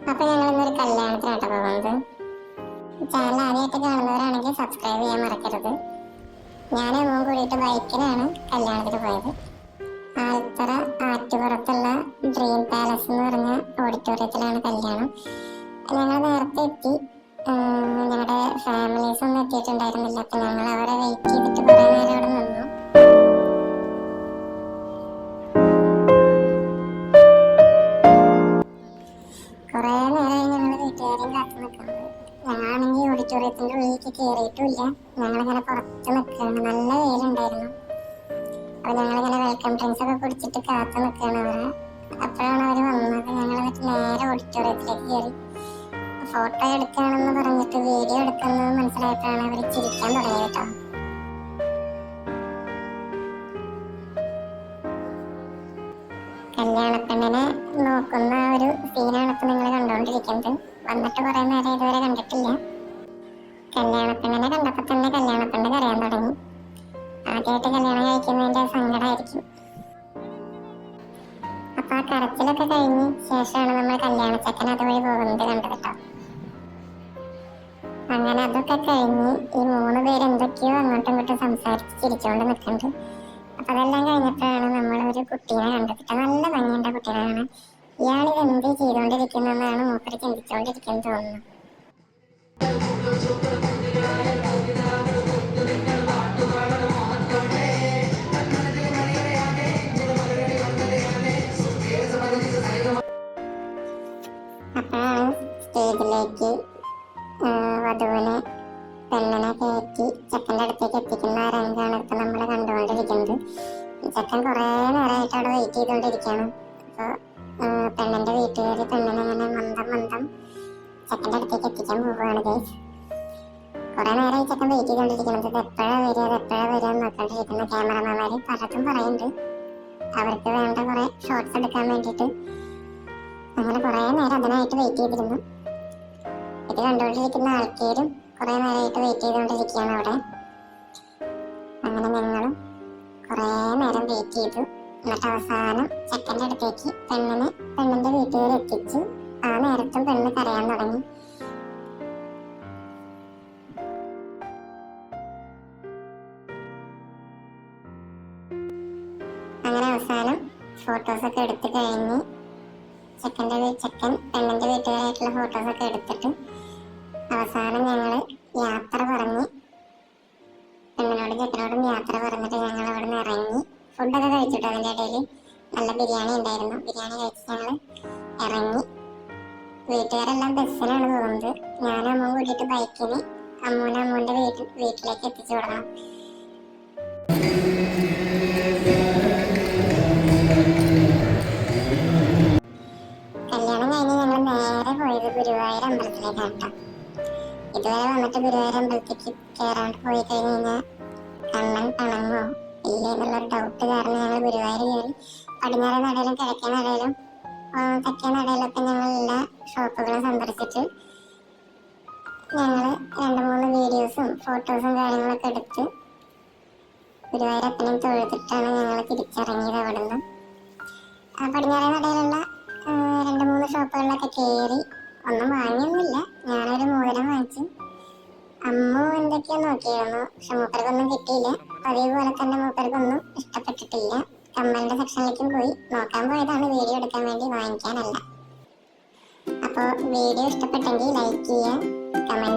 അപ്പൊ ഞങ്ങൾ ഇന്നൊരു കല്യാണത്തിനാട്ടോ പോകുന്നത്. ചാനൽ ആദ്യമായിട്ട് കാണുന്നവരാണെങ്കിൽ സബ്സ്ക്രൈബ് ചെയ്യാൻ മറക്കരുത്. ഞാനും അമ്മവും കൂടിയിട്ട് ബൈക്കിലാണ് കല്യാണത്തിന് പോയത്. ആലത്തറ ആറ്റുപുറത്തുള്ള ഡ്രീം പാലസ് എന്ന് പറഞ്ഞ ഓഡിറ്റോറിയത്തിലാണ് കല്യാണം. ഞങ്ങൾ നേരത്തെ എത്തി. ഞങ്ങളുടെ ഫാമിലീസ് ഒന്നും എത്തിയിട്ടുണ്ടായിരുന്നില്ല. അപ്പൊ ഞങ്ങൾ അവരെ വെയിറ്റ് ചെയ്തിട്ട് കുറെ നേരം അവിടെ നിന്നു. കുറെ നേരമായി ഞങ്ങൾ വീട്ടുകാരെയും കാത്തു നിൽക്കുന്നത്. ഞങ്ങളാണെങ്കിൽ ഓഡിറ്റോറിയത്തിന്റെ ഉള്ളിലേക്ക് കയറിയിട്ടുമില്ല. ഞങ്ങളിങ്ങനെ പുറത്ത് നിൽക്കുകയാണ്. നല്ല വെയിലുണ്ടായിരുന്നു. അപ്പൊ ഞങ്ങളിങ്ങനെ വെൽക്കം ഡ്രിങ്ക്സ് ഒക്കെ കുടിച്ചിട്ട് കാത്തു നിൽക്കുകയാണ് അവരെ. അപ്പോഴാണ് അവർ വന്നത്. ഞങ്ങൾ എന്നിട്ട് നേരെ ഓഡിറ്റോറിയത്തിലേക്ക് കയറി. ഫോട്ടോ എടുക്കുകയാണെന്ന് പറഞ്ഞിട്ട് വീഡിയോ എടുക്കുന്നത് മനസ്സിലായപ്പോഴാണ് അവർ ചിരിക്കാൻ തുടങ്ങിയത് കേട്ടോ. കല്യാണപ്പെണ്ണിനെ നോക്കുന്ന ഒരു സീനാണ് ഇപ്പൊ നിങ്ങൾ കണ്ടുകൊണ്ടിരിക്കുന്നത്. വന്നിട്ട് കുറെ നേരം ഇതുവരെ കണ്ടിട്ടില്ല. കല്യാണപ്പെണ്ണിനെ കണ്ടപ്പോ തന്നെ കല്യാണപ്പെണ്ണ് കരയാൻ തുടങ്ങി. ആദ്യമായിട്ട് കല്യാണം കഴിക്കുന്നതിന്റെ സങ്കടമായിരിക്കും. അപ്പൊ ആ കരച്ചിലൊക്കെ കഴിഞ്ഞ് ശേഷമാണ് നമ്മൾ കല്യാണച്ചക്കൻ അതുവഴി പോകുന്നത് കണ്ടത് കേട്ടോ. അങ്ങനെ അതൊക്കെ കഴിഞ്ഞ് ഈ 3 പേര് എന്തൊക്കെയോ അങ്ങോട്ടും ഇങ്ങോട്ടും സംസാരിച്ച് ചിരിച്ചുകൊണ്ട് നിൽക്കുന്നുണ്ട്. അപ്പൊ അതെല്ലാം കഴിഞ്ഞപ്പോഴാണ് നമ്മൾ ഒരു കുട്ടീനെ കണ്ടത്. നല്ല ഭംഗിയുണ്ട കുട്ടീനെ കാണാൻ. ഇയാൾ എന്ത് ചെയ്തുകൊണ്ടിരിക്കുന്നതെന്നാണ് മൂപ്പര് ചിന്തിച്ചുകൊണ്ടിരിക്കുന്നത് തോന്നുന്നു. അപ്പോഴാണ് സ്റ്റേജിലേക്ക് വധുവിനെ പെണ്ണിനെ കയറ്റി ചെക്കൻ്റെ അടുത്തേക്ക് എത്തിക്കുന്ന ആ രംഗമാണ് ഇപ്പൊ നമ്മൾ കണ്ടുകൊണ്ടിരിക്കുന്നത്. ചെക്കൻ കുറെ നേരമായിട്ട് അവിടെ വെയിറ്റ് ചെയ്തുകൊണ്ടിരിക്കുകയാണ്. അപ്പോൾ പെണ്ണിന്റെ വീട്ടുകാര് പെണ്ണിനെ അങ്ങനെ മന്ദം ചെക്കൻ്റെ അടുത്തേക്ക് എത്തിക്കാൻ പോവുകയാണ്. ഗൈസ്, കുറെ നേരമായി ചെക്കൻ വെയിറ്റ് ചെയ്തുകൊണ്ടിരിക്കുന്നത്. ഇത് എപ്പോഴാ വരിക എന്ന് നോക്കിക്കൊണ്ടിരിക്കുന്ന ക്യാമറമാന്മാര് പലതും പറയുന്നുണ്ട്. അവർക്ക് വേണ്ട കുറെ ഷോർട്സ് എടുക്കാൻ വേണ്ടിയിട്ട് അങ്ങനെ കുറെ നേരം അതിനായിട്ട് വെയിറ്റ് ചെയ്തിരുന്നു. ഇത് കണ്ടുകൊണ്ടിരിക്കുന്ന ആൾക്കാരും കുറെ നേരമായിട്ട് വെയിറ്റ് ചെയ്തുകൊണ്ടിരിക്കുകയാണ് അവിടെ. അങ്ങനെ ഞങ്ങളും കുറെ നേരം വെയിറ്റ് ചെയ്തു. എന്നിട്ട് അവസാനം ചെക്കൻ്റെ അടുത്തേക്ക് പെണ്ണിന്റെ വീട്ടുകാർ എത്തിച്ച് ആ നേരത്തും പെണ്ണ് കരയാൻ തുടങ്ങി. അങ്ങനെ അവസാനം ഫോട്ടോസൊക്കെ എടുത്ത് കഴിഞ്ഞ് ചെക്കൻ പെണ്ണിന്റെ വീട്ടുകാരായിട്ടുള്ള ഫോട്ടോസൊക്കെ എടുത്തിട്ട് അവസാനം ഞങ്ങൾ യാത്ര പറഞ്ഞ് പെണ്ണിനോടും ചെക്കനോടും യാത്ര പറഞ്ഞിട്ട് ഞങ്ങൾ അവിടെ നിന്ന് ഇറങ്ങി. ഫുഡൊക്കെ കഴിച്ചിട്ട് അതിൻ്റെ ഇടയിൽ നല്ല ബിരിയാണി ഉണ്ടായിരുന്നു. ബിരിയാണി കഴിച്ച് ഞങ്ങൾ ഇറങ്ങി. വീട്ടുകാരെല്ലാം ബസ്സിനാണ് പോകുന്നത്. ഞാനും അമ്മ കൂട്ടിയിട്ട് ബൈക്കിന് അമ്മൂൻ്റെ വീട്ടിലേക്ക് എത്തിച്ചു വിടണം. കല്യാണം കഴിഞ്ഞ് ഞങ്ങൾ നേരെ പോയത് ഗുരുവായൂർ അമ്പലത്തിലേക്കാണ് കേട്ടോ. ഇതുവരെ വന്നിട്ട് ഗുരുവായൂർ അമ്പലത്തേക്ക് കയറാണ്ട് പോയി കഴിഞ്ഞ് കഴിഞ്ഞാൽ കണ്ണൻ പണങ്ങോ ഇല്ലേ എന്നുള്ളൊരു ഡൗട്ട് കാരണം ഞങ്ങൾ ഗുരുവായൂർ കയറി. പടിഞ്ഞാറേ നടയിലും കിഴക്കേ നടയിലും തെക്കേ നടയിലൊക്കെ ഞങ്ങൾ എല്ലാ ഷോപ്പുകളും സന്ദർശിച്ച് ഞങ്ങൾ 2-3 വീഡിയോസും ഫോട്ടോസും കാര്യങ്ങളൊക്കെ എടുത്ത് ഗുരുവായൂരപ്പനെയും തൊഴുതിട്ടാണ് ഞങ്ങൾ തിരിച്ചിറങ്ങിയത്. അവിടെ നിന്ന് പടിഞ്ഞാറേ നടയിലുള്ള 2-3 ഷോപ്പുകളിലൊക്കെ കയറി. ഒന്നും വാങ്ങിയൊന്നുമില്ല. ഞാനൊരു മോതിരം വാങ്ങിച്ചു. അമ്മ എന്തൊക്കെയോ നോക്കിയിരുന്നു, പക്ഷെ മൂപ്പർക്കൊന്നും കിട്ടിയില്ല. പതിവ് പോലെ തന്നെ മൂപ്പർക്കൊന്നും ഇഷ്ടപ്പെട്ടിട്ടില്ല. കമ്മലിന്റെ സെക്ഷനിലേക്കും പോയി. നോക്കാൻ പോയതാണ്, വീഡിയോ എടുക്കാൻ വേണ്ടി, വാങ്ങിക്കാനല്ല. അപ്പോൾ വീഡിയോ ഇഷ്ടപ്പെട്ടെങ്കിൽ ലൈക്ക് ചെയ്യുക, കമന്റ്